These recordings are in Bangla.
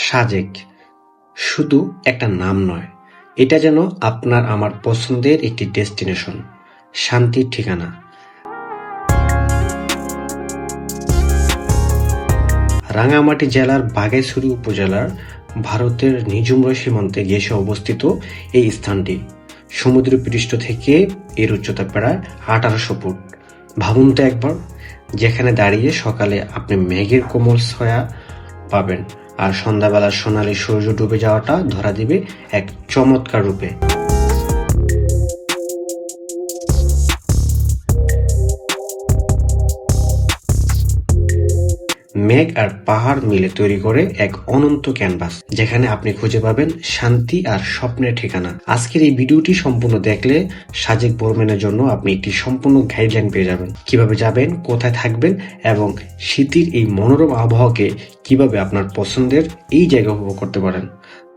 সাজেক শুধু একটা নাম নয়, এটা যেন আপনার আমার পছন্দের একটি ডেস্টিনেশন, শান্তির ঠিকানা। রাঙামাটি জেলার বাঘাইছড়ি উপজেলার ভারতের নিঝুম সীমান্তে ঘেঁষে অবস্থিত এই স্থানটি সমুদ্রপৃষ্ঠ থেকে এর উচ্চতা প্রায় 1800 ফুট। ভাবুন তো একবার, যেখানে দাঁড়িয়ে সকালে আপনি মেঘের কোমল ছায়া পাবেন আর সন্ধ্যাবেলার সোনালি সূর্য ডুবে যাওয়াটা ধরা দিবে এক চমৎকার রূপে। মেঘ আর পাহাড় মিলে তৈরি করে এক অনন্ত ক্যানভাস, যেখানে আপনি খুঁজে পাবেন শান্তি আর স্বপ্নের ঠিকানা। আজকের এই ভিডিওটি সম্পূর্ণ দেখলে সাজেক ভ্রমণের জন্য আপনি একটি সম্পূর্ণ গাইডলাইন পেয়ে যাবেন। কিভাবে যাবেন, কোথায় থাকবেন এবং শীতের এই মনোরম আবহাওয়াকে কিভাবে আপনার পছন্দের এই জায়গা উপভোগ করতে পারেন।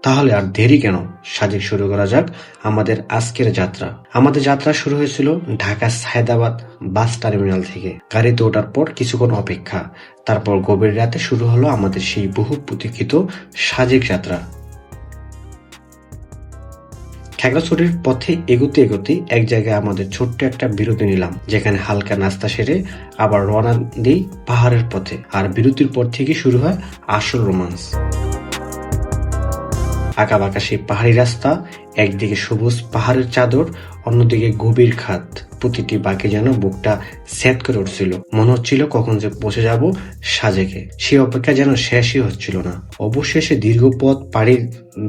তাহলে আর দেরি কেন, সাজেক শুরু করা যাক আমাদের আজকের যাত্রা। আমাদের যাত্রা শুরু হয়েছিল ঢাকা সায়দাবাদ বাস টার্মিনাল থেকে। গাড়িতে ওঠার পর কিছুক্ষণ অপেক্ষা, তারপর গভীর রাতে শুরু হলো আমাদের সেই বহু প্রতীক্ষিত সাজেক যাত্রা। খাগড়াছড়ির পথে এগোতে এগোতে এক জায়গায় আমাদের ছোট্ট একটা বিরতি নিলাম, যেখানে হালকা নাস্তা সেরে আবার রওনা দিই পাহাড়ের পথে। আর বিরতির পর থেকে শুরু হয় আসল রোমান্স। আঁকাবাঁকা সেই পাহাড়ি রাস্তা, একদিকে সবুজ পাহাড়ের চাদর, অন্যদিকে গভীর খাদ। প্রতিটি বাঁকে যেন বুকটা সেট করে উঠছিল। মনে হচ্ছিল কখন যে পৌঁছে যাব সাজেকে। সেই অপেক্ষা যেন শেষই হচ্ছিল না। অবশেষে দীর্ঘ পথ পাড়ি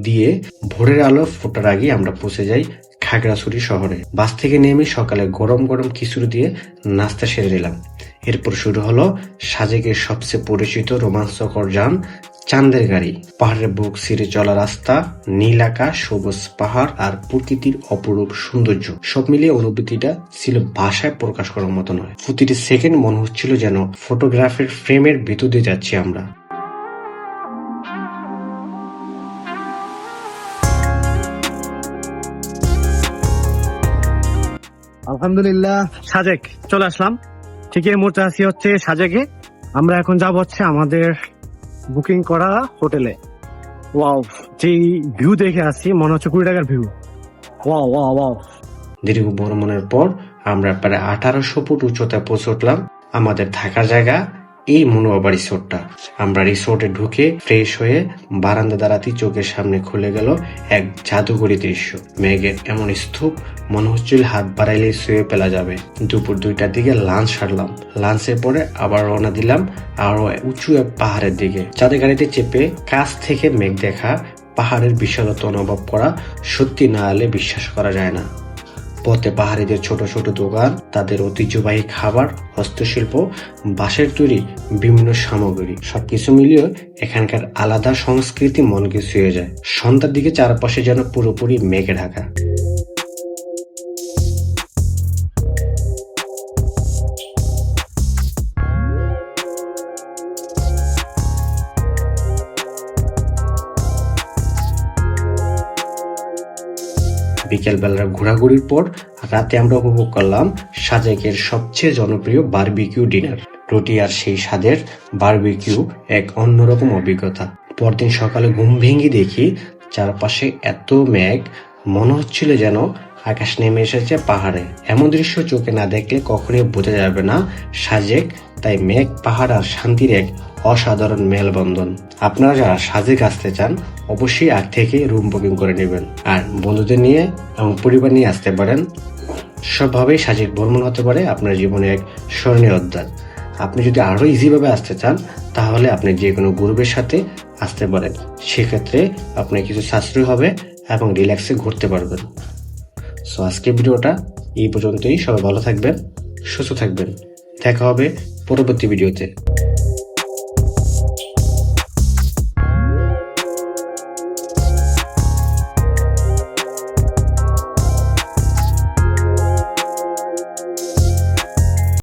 দিয়ে ভোরের আলো ফোটার আগে আমরা পৌঁছে যাই খাগড়াছড়ি শহরে। বাস থেকে নেমে সকালে গরম গরম খিচুড়ি দিয়ে নাস্তা সেরে নিলাম। এরপর শুরু হলো সাজেকের সবচেয়ে পরিচিত রোমাঞ্চকর যান, চাঁদের গাড়ি। পাহাড়ের বুক ছিঁড়ে চলা রাস্তা, নীল আকাশ, সবুজ পাহাড় আর প্রকৃতির অপরূপ সৌন্দর্য, সব মিলিয়ে অনুভূতিটা ছিল ভাষায় প্রকাশ করার মতো নয়। প্রতিটি সেকেন্ড মনে হচ্ছিল যেন ফটোগ্রাফের ফ্রেমের ভেতর দিয়ে যাচ্ছি আমরা। আলহামদুলিল্লাহ, সাজেক চলে আসলাম। ঠিক এই মুহূর্তে আছি হচ্ছে সাজেকে। আমরা এখন যাব হচ্ছে আমাদের বুকিং করা হোটেলে। ওয়াও, যেই ভিউ দেখে আসছি মনে হচ্ছে 20 টাকার ভিউ। Wow wow wow. দীর্ঘ ভ্রমণের পর আমরা প্রায় 1800 ফুট উচ্চতায় পৌঁছে উঠলাম আমাদের থাকার জায়গা, এই মনোবাবা রিসোর্টটা। আমরা রিসোর্টে ঢুকে ফ্রেশ হয়ে বারান্দা দাঁড়াতে চোখের সামনে খুলে গেল এক জাদুকরী দৃশ্য। মেঘের এমন স্তূপ, মনে হচ্ছিল হাত বাড়াইলে শুয়ে ফেলা যাবে। দুপুর 2টার দিকে লাঞ্চ সারলাম। লাঞ্চের পরে আবার রওনা দিলাম আরো উঁচু এক পাহাড়ের দিকে। চাঁদের গাড়িতে চেপে কাছ থেকে মেঘ দেখা, পাহাড়ের বিশালতা অনুভব করা সত্যি না এলে বিশ্বাস করা যায় না। পথে পাহাড়িদের ছোট ছোট দোকান, তাদের ঐতিহ্যবাহী খাবার, হস্তশিল্প, বাঁশের তৈরি বিভিন্ন সামগ্রী, সবকিছু মিলিয়ে এখানকার আলাদা সংস্কৃতি মনকে ছুঁয়ে যায়। সন্ধ্যার দিকে চারপাশে যেন পুরোপুরি মেঘে ঢাকা। বিকেলবেলার ঘোরাঘুরির পর রাতে আমরা উপভোগ করলাম সাজেকের সবচেয়ে জনপ্রিয় বারবিকিউ ডিনার। রুটি আর সেই স্বাদের বারবিকিউ এক অন্যরকম অভিজ্ঞতা। পরদিন সকালে ঘুম ভেঙে দেখি চারপাশে এত মেঘ, মনে হচ্ছিল যেন আকাশ নেমে এসেছে পাহাড়ে। এমন দৃশ্য চোখে না দেখলে কখনোই বোঝা যাবে না সাজেক। তাই মেঘ, পাহাড় আর শান্তির এক অসাধারণ মেলবন্ধন। আপনারা যারা সাজেক আসতে চান অবশ্যই আগ থেকে রুম বুকিং করে নেবেন, আর বন্ধুদের নিয়ে এবং পরিবার নিয়ে আসতে পারেন। সবভাবেই সাজেক ভ্রমণ হতে পারে আপনার জীবনে এক স্মরণীয় অধ্যায়। আপনি যদি আরো ইজিভাবে আসতে চান তাহলে আপনি যে কোনো গ্রুপের সাথে আসতে পারেন। সেক্ষেত্রে আপনি কিছু সাশ্রয় হবে এবং রিল্যাক্সে ঘুরতে পারবেন। সো আজকের ভিডিওটা এই পর্যন্তই। সবাই ভালো থাকবেন, সুস্থ থাকবেন। দেখা হবে পরবর্তী ভিডিওতে।